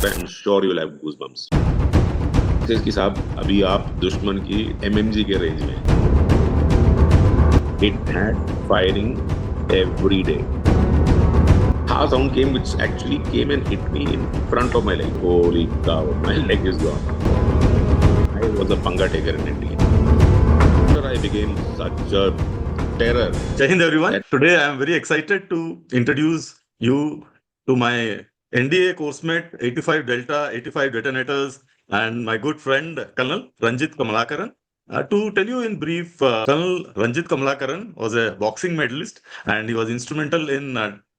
I'm sure you'll have goosebumps. कि साहब अभी आप दुश्मन की MMG के रेंज में. It had firing every day. A sound came which actually came and hit me in front of my leg. Holy cow, my leg is gone. I was a panga taker in India. I became such a terror. Jai Hind everyone. Today I am very excited to introduce you to my NDA course mate, 85 Delta, 85 detonators, and my good friend Colonel Ranjit Kamalakaran. To tell you in brief, Colonel Ranjit Kamalakaran was a boxing medalist and he was instrumental in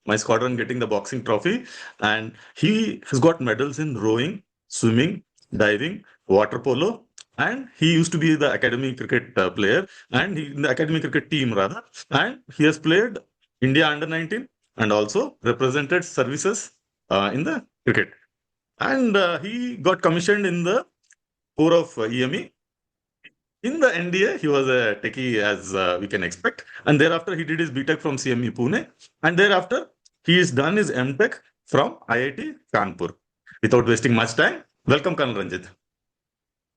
my squadron getting the boxing trophy. And he has got medals in rowing, swimming, diving, water polo, and he used to be the academy cricket player and in the academy cricket team rather. And he has played India under 19 and also represented services in the cricket. And he got commissioned in the Corps of EME. In the NDA, he was a techie as we can expect. And thereafter, he did his BTech from CME Pune. And thereafter, he has done his MTech from IIT Kanpur. Without wasting much time, welcome Colonel Ranjit.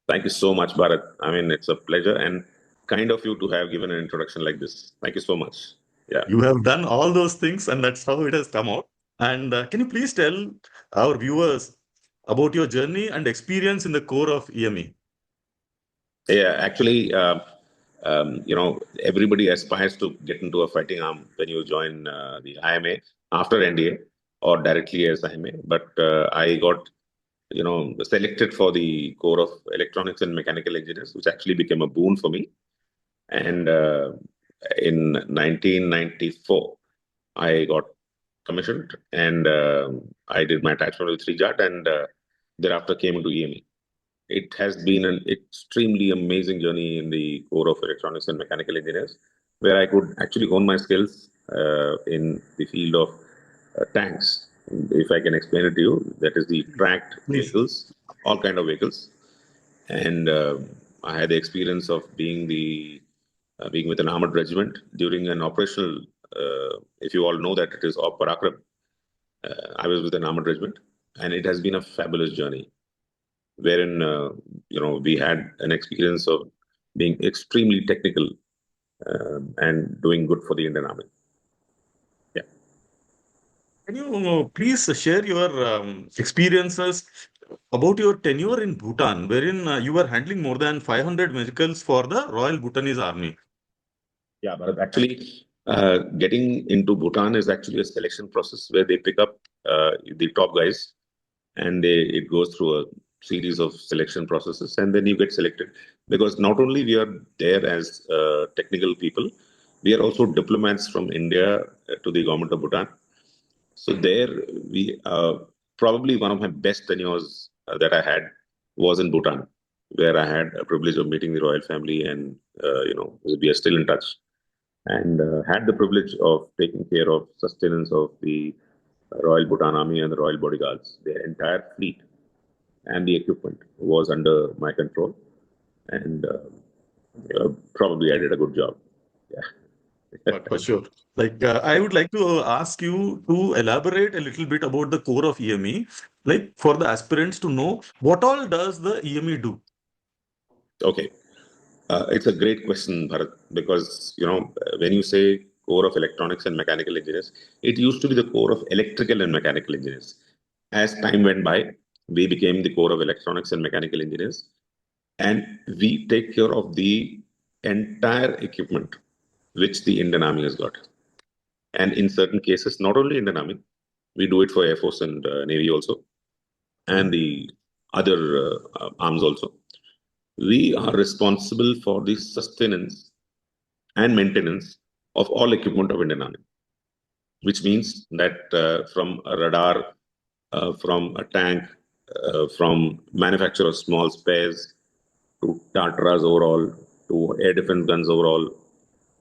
Thank you so much, Bharat. I mean, it's a pleasure and kind of you to have given an introduction like this. Thank you so much. Yeah. You have done all those things and that's how it has come out. And can you please tell our viewers about your journey and experience in the core of EME? Yeah, actually, everybody aspires to get into a fighting arm when you join the IMA after NDA or directly as IMA. But I got, selected for the Corps of Electronics and Mechanical Engineers, which actually became a boon for me. And in 1994, I got commissioned and I did my attachment with 3JAT and thereafter came into EME. It has been an extremely amazing journey in the Corps of Electronics and Mechanical Engineers, where I could actually hone my skills in the field of tanks. If I can explain it to you, that is the tracked vehicles, all kind of vehicles. And I had the experience of being with an armored regiment during an operational, if you all know that it is of Parakram. I was with an armored regiment, and it has been a fabulous journey, wherein we had an experience of being extremely technical and doing good for the Indian Army. Yeah. Can you please share your experiences about your tenure in Bhutan, wherein you were handling more than 500 vehicles for the Royal Bhutanese Army? Yeah, but actually, getting into Bhutan is actually a selection process where they pick up the top guys, and it goes through a series of selection processes, and then you get selected. Because not only we are there as technical people, we are also diplomats from India to the government of Bhutan. So there, we probably one of my best tenures that I had was in Bhutan, where I had a privilege of meeting the royal family, and we are still in touch, and had the privilege of taking care of sustenance of the Royal Bhutan Army and the Royal Bodyguards. Their entire fleet and the equipment was under my control, and probably I did a good job. Yeah. For sure. I would like to ask you to elaborate a little bit about the core of EME, like for the aspirants to know what all does the EME do? Okay. It's a great question, Bharat, because, when you say Corps of Electronics and Mechanical Engineers, it used to be the Corps of Electrical and Mechanical Engineers. As time went by, we became the Corps of Electronics and Mechanical Engineers, and we take care of the entire equipment which the Indian Army has got. And in certain cases, not only Indian Army, we do it for Air Force and Navy also, and the other arms also. We are responsible for the sustenance and maintenance of all equipment of Indian Army, which means that from a radar, from a tank, from manufacture of small spares, to Tatras overall, to air defense guns overall,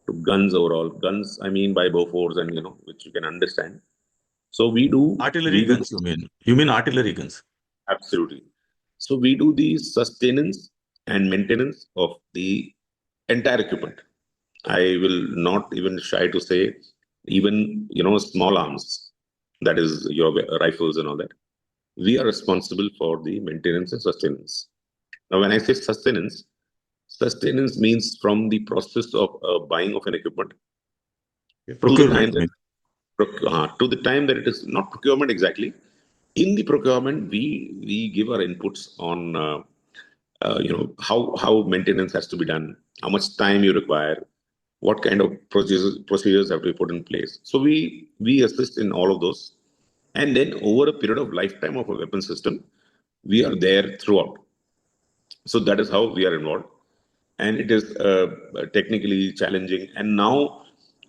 to guns overall. Guns, I mean by Bofors, and which you can understand. So we do artillery guns. You mean artillery guns? Absolutely. So we do the sustenance and maintenance of the entire equipment. I will not even shy to say, even small arms, that is your rifles and all that. we are responsible for the maintenance and sustenance. Now, when I say sustenance means from the process of buying of an equipment to the time Procurement. that to the time that it is not procurement exactly. In the procurement, we give our inputs on how maintenance has to be done, how much time you require, what kind of procedures have to be put in place. So we assist in all of those, and then over a period of lifetime of a weapon system, we are there throughout. So that is how we are involved, and it is technically challenging. And now,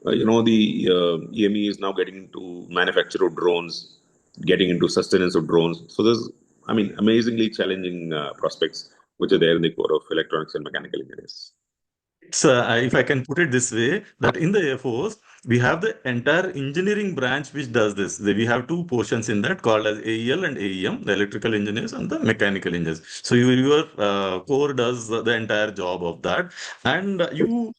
the EME is now getting into manufacture of drones, getting into sustenance of drones. So there's, I mean, amazingly challenging prospects which are there in the core of electronics and mechanical engineers. It's, if I can put it this way, that in the Air Force, we have the entire engineering branch which does this. We have two portions in that called as AEL and AEM, the electrical engineers and the mechanical engineers. So your core does the entire job of that. And you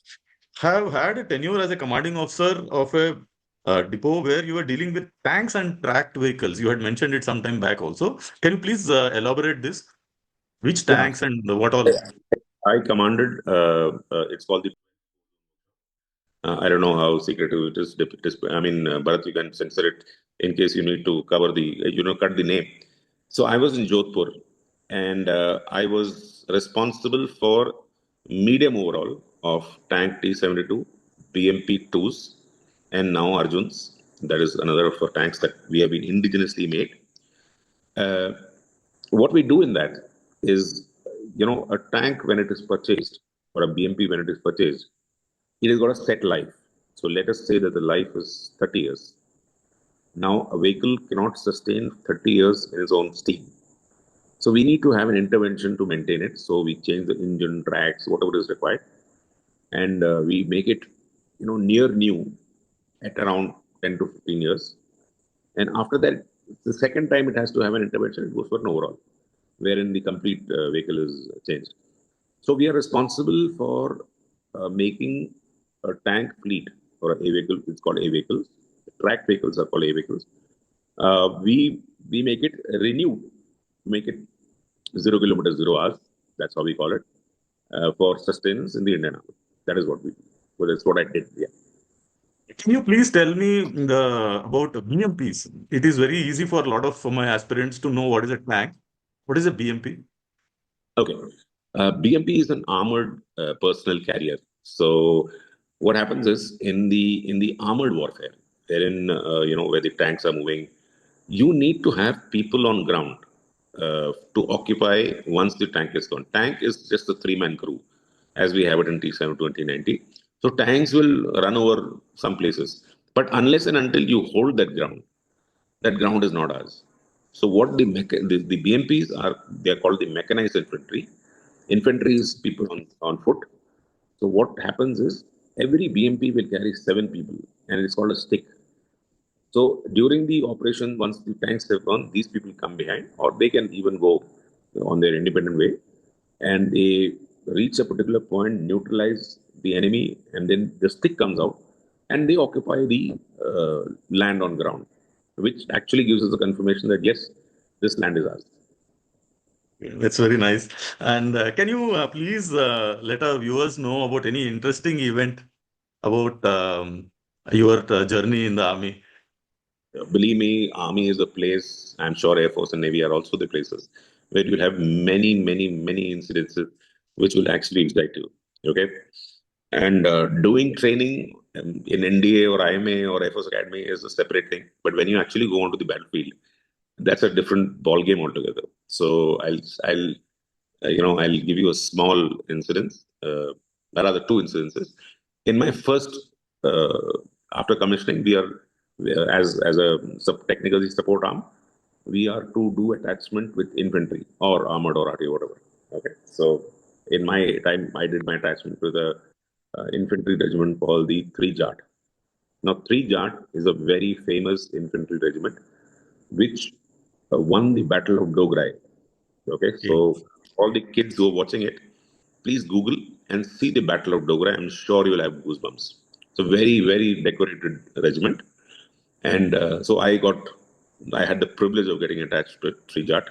have had a tenure as a commanding officer of a depot where you were dealing with tanks and tracked vehicles. You had mentioned it some time back also. Can you please elaborate this? Which Yeah, tanks and what all? I commanded. It's called the. I don't know how secretive it is. I mean, Bharat, you can censor it in case you need to cover the, cut the name. So I was in Jodhpur, and I was responsible for medium overall of tank T-72, BMP 2s, and now Arjuns. That is another of the tanks that we have been indigenously made. Uh, what we do in that is, a tank when it is purchased, or a BMP when it is purchased, it has got a set life. So let us say that the life is 30 years. Now, a vehicle cannot sustain 30 years in its own steam. So we need to have an intervention to maintain it. So we change the engine, tracks, whatever is required, and we make it, near new at around 10 to 15 years. And after that, the second time it has to have an intervention, it goes for an overall, wherein the complete vehicle is changed. So we are responsible for making a tank fleet or a vehicle. It's called a vehicles. Track vehicles are called a vehicles. We make it renewed, make it 0 kilometers, 0 hours. That's how we call it for sustenance in the Indian Army. That is what we do. Well, that's what I did. Yeah. Can you please tell me about BMPs? It is very easy for a lot of my aspirants to know what is a tank. What is a BMP? Okay. BMP is an armored personal carrier. So what happens is in the armored warfare, wherein where the tanks are moving, you need to have people on ground to occupy once the tank is gone. Tank is just a three-man crew, as we have it in T-7 2090. So tanks will run over some places, but unless and until you hold that ground is not ours. So what the BMPs are, they are called the mechanized infantry. Infantry is people on foot. So what happens is every BMP will carry 7 people, and it's called a stick. So during the operation, once the tanks have gone, these people come behind, or they can even go on their independent way, and they reach a particular point, neutralize the enemy, and then the stick comes out, and they occupy the land on ground, which actually gives us a confirmation that yes, this land is ours. That's very nice. And can you please let our viewers know about any interesting event about your journey in the army? Believe me, Army is a place. I'm sure Air Force and Navy are also the places where you'll have many, many, many incidences which will actually excite you. Okay, and doing training in NDA or IMA or Air Force Academy is a separate thing. But when you actually go onto the battlefield, that's a different ball game altogether. So I'll give you a small incident. There are the two incidences. In my first, uh, after commissioning, we are as a technical support arm. We are to do attachment with infantry or armored or RT, whatever. Okay. So in my time, I did my attachment with a infantry regiment called the 3 Jat. Now, 3 Jat is a very famous infantry regiment which won the Battle of Dogra. Okay, Okay. so all the kids who are watching it, please Google and see the Battle of Dogra. I'm sure you'll have goosebumps. It's a very, very decorated regiment. And so I got I had the privilege of getting attached to a three jat,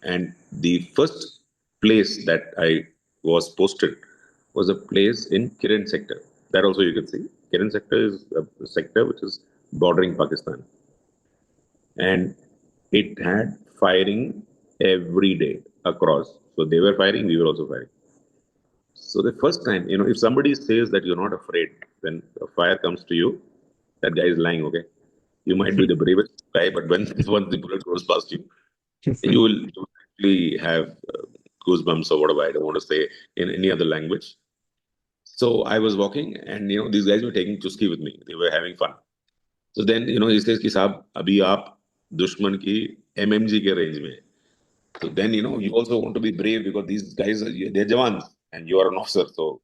and the first place that I was posted was a place in Kiran sector. That also you can see. Kiran sector is a sector which is bordering Pakistan, and it had firing every day across. So they were firing, we were also firing. So the first time, if somebody says that you're not afraid when a fire comes to you, that guy is lying. Okay, you might be the bravest guy, but when once the bullet goes past you, you will actually have goosebumps or whatever. I don't want to say in any other language. So I was walking, and these guys were taking chuski with me. They were having fun. So then he says कि साहब अभी आप दुश्मन की MMG के range में. So then you also want to be brave because these guys they're jawans and you are an officer. So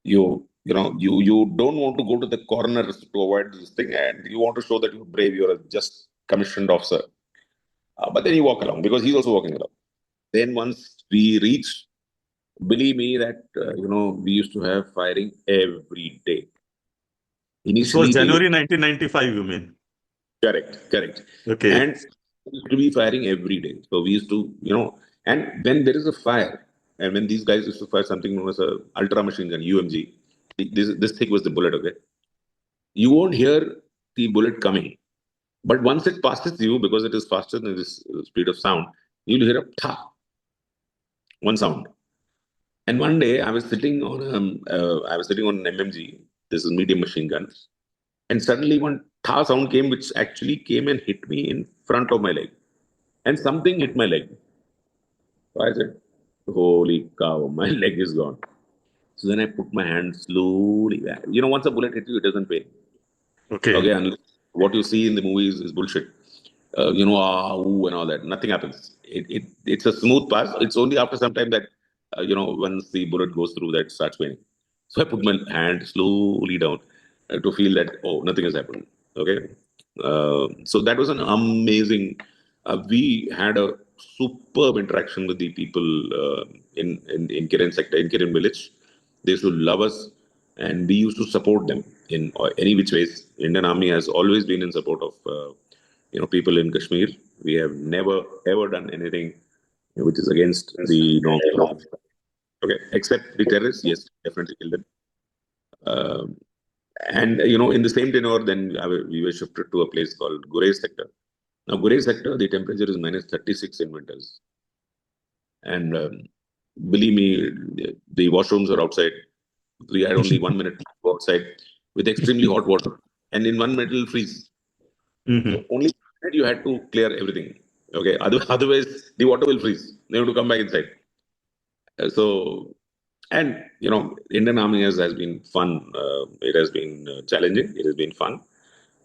you don't want to go to the corners to avoid this thing, and you want to show that you're brave. You're a just commissioned officer. But then you walk along because he's also walking along. Then once we reach, believe me that we used to have firing every day. This was Initially, January 1995, you mean? correct. Okay. And we used to be firing every day. So we used to, and when there is a fire, and when these guys used to fire something known as a ultra machine gun, UMG, this thing was the bullet, okay? You won't hear the bullet coming. But once it passes you, because it is faster than this speed of sound, you'll hear a tha, one sound. And one day I was sitting on an MMG. This is medium machine gun, and suddenly one tha sound came, which actually came and hit me in front of my leg, and something hit my leg. So I said, "Holy cow, my leg is gone." So then I put my hand slowly back. Once a bullet hits you, it doesn't pain. Okay, Okay. and what you see in the movies is bullshit. Ooh, and all that. Nothing happens. It's a smooth pass. It's only after some time that, once the bullet goes through, that starts paining. So I put my hand slowly down to feel that, oh, nothing has happened. Okay. So that was an amazing. We had a superb interaction with the people in Kiran sector, in Kiran village. They used to love us, and we used to support them in any which ways. Indian Army has always been in support of people in Kashmir. We have never ever done anything which is against the norms. Okay, except the terrorists, yes, definitely kill them. Um, and in the same tenor, then we were shifted to a place called Gurez sector. Now, Gurez sector, the temperature is minus 36 in winters, and believe me, the washrooms are outside. We had only 1 minute to go outside with extremely hot water, and in 1 minute it'll freeze. So only you had to clear everything. Okay, otherwise the water will freeze. They have to come back inside. So, and Indian Army has been fun. It has been challenging. It has been fun,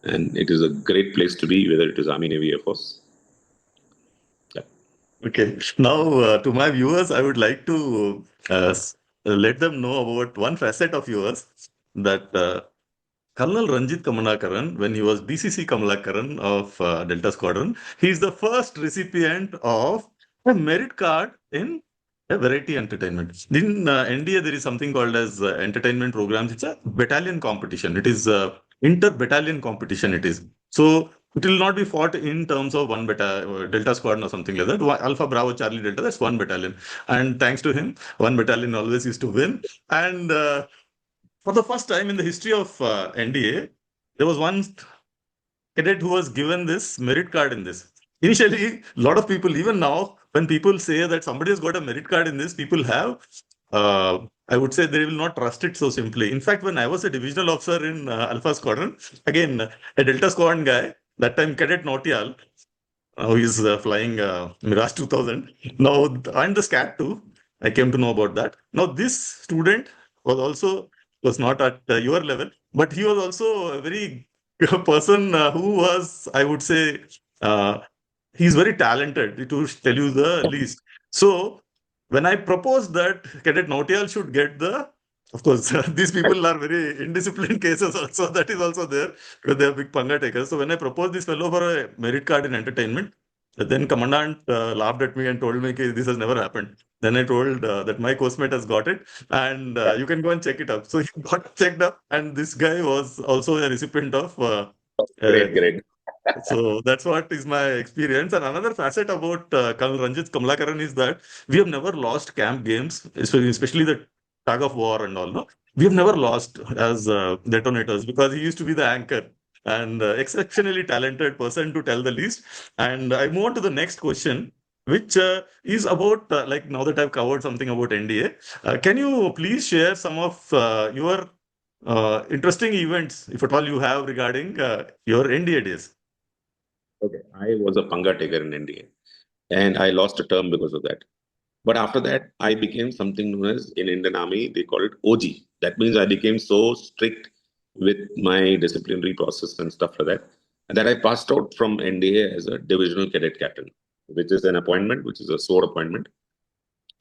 and it is a great place to be, whether it is Army, Navy, Air Force. Yeah. Okay. Now, to my viewers, I would like to let them know about one facet of yours, that Colonel Ranjit Kamalakaran, when he was BCC Kamalakaran of Delta Squadron, he is the first recipient of a merit card in a variety entertainment. In India, there is something called as entertainment programs. It's a battalion competition. It is inter-battalion competition. It is. So it will not be fought in terms of one Delta Squadron or something like that. Alpha, Bravo, Charlie, Delta, that's one battalion. And thanks to him, one battalion always used to win. And for the first time in the history of NDA, there was one cadet who was given this merit card in this. Initially, a lot of people, even now, when people say that somebody has got a merit card in this, people have, I would say they will not trust it so simply. In fact, when I was a divisional officer in Alpha Squadron, again, a Delta Squadron guy, that time Cadet Nautiyal, now he's flying Mirage 2000. Now, and the SCAT too. I came to know about that. Now, this student was not at your level, but he was also a very person who was, I would say, uh, he's very talented, to tell you the least. So, when I proposed that Cadet Nautiyal should get of course, these people are very indisciplined cases also. That is also there because they are big panga takers. So when I proposed this fellow for a merit card in entertainment, then commandant laughed at me and told me this has never happened. Then I told that my coursemate has got it, and you can go and check it up. So he got checked up, and this guy was also a recipient of Great. So that's what is my experience. And another facet about Colonel Ranjit Kamalakaran is that we have never lost camp games, especially the tug of war and all. No? We have never lost as detonators because he used to be the anchor and exceptionally talented person to tell the least. And I move on to the next question, which is about like now that I've covered something about NDA, can you please share some of your interesting events, if at all you have, regarding your NDA days? Okay, I was a panga taker in India, and I lost a term because of that. But after that, I became something known as in Indian Army, they call it OG. That means I became so strict with my disciplinary process and stuff like that I passed out from NDA as a divisional cadet captain, which is an appointment, which is a sword appointment.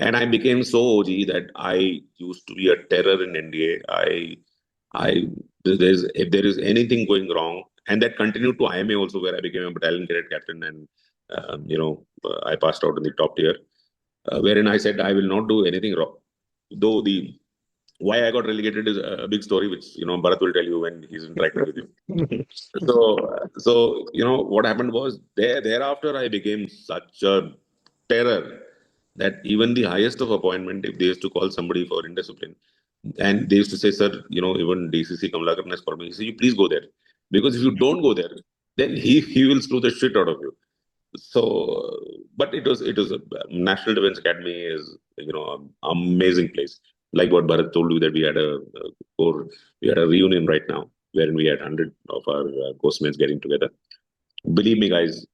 And I became so OG that I used to be a terror in NDA. I, there's if there is anything going wrong, and that continued to IMA also, where I became a battalion cadet captain, and I passed out in the top tier, wherein I said I will not do anything wrong. Though the why I got relegated is a big story, which Bharat will tell you when he's interacting with you. So what happened was thereafter I became such a terror that even the highest of appointment, if they used to call somebody for indiscipline, and they used to say, sir, even DCC Kamalakaran has called me. He said, you please go there, because if you don't go there, then he will screw the shit out of you. So, but it was a National Defense Academy is an amazing place. Like what Bharat told you, that we had a reunion right now wherein we had 100 of our course getting together. Believe me, guys,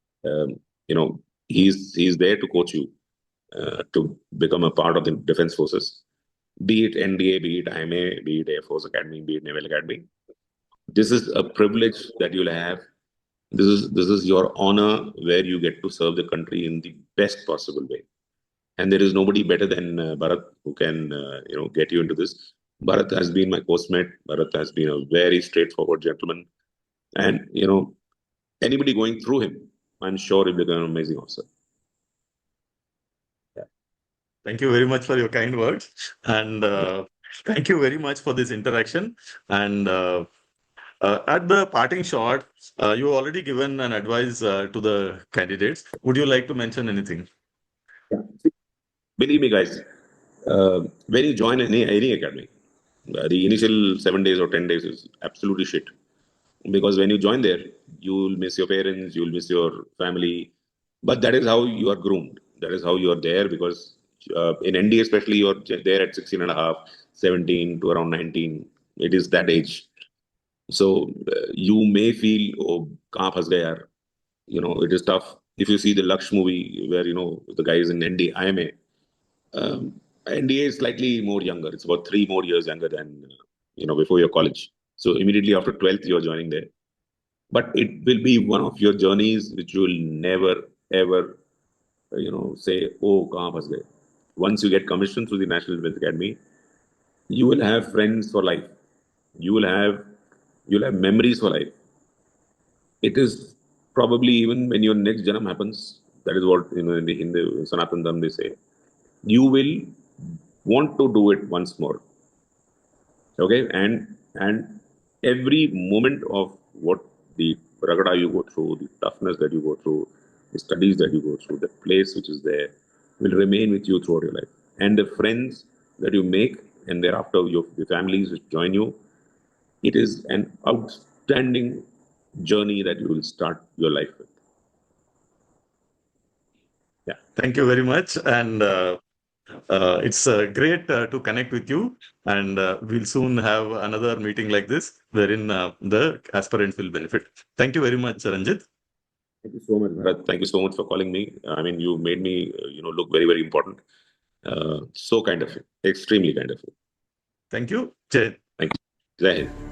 he's there to coach you to become a part of the defense forces, be it NDA, be it IMA, be it Air Force Academy, be it Naval Academy. This is a privilege that you'll have. This is your honor, where you get to serve the country in the best possible way. And there is nobody better than Bharat who can get you into this. Bharat has been my course mate. Bharat has been a very straightforward gentleman, and anybody going through him, I'm sure he'll become an amazing officer. Yeah. Thank you very much for your kind words. And thank you very much for this interaction. And at the parting shot, you already given an advice to the candidates. Would you like to mention anything? Yeah. Believe me, guys, when you join any academy, the initial 7 days or 10 days is absolutely shit, because when you join there, you will miss your parents, you will miss your family, but that is how you are groomed. That is how you are there, because in ND especially, you're there at 16 and a half, 17 to around 19. It is that age. So you may feel, oh, kahan phas gaya yaar? It is tough. If you see the Lux movie, where the guy is in ND, IMA, NDA is slightly more younger. It's about 3 more years younger than before your college. So immediately after 12th, you're joining there. But it will be one of your journeys which you will never ever say, oh, kahan phas gaye. Once you get commissioned through the National Defense Academy, you will have friends for life. You'll have memories for life. It is probably, even when your next janam happens, that is what in the Hindu Sanatan Dharma they say, you will want to do it once more. Okay, and every moment of what the ragada you go through, the toughness that you go through, the studies that you go through, the place which is there, will remain with you throughout your life. And the friends that you make, and thereafter the families which join you, it is an outstanding journey that you will start your life with. Yeah. Thank you very much. And it's great to connect with you. And we'll soon have another meeting like this, wherein the aspirants will benefit. Thank you very much, Ranjit. Thank you so much, Bharat. Thank you so much for calling me. I mean, you made me, look very, very important. So kind of you. Extremely kind of you. Thank you. Jai. Thank you. Jai Hind.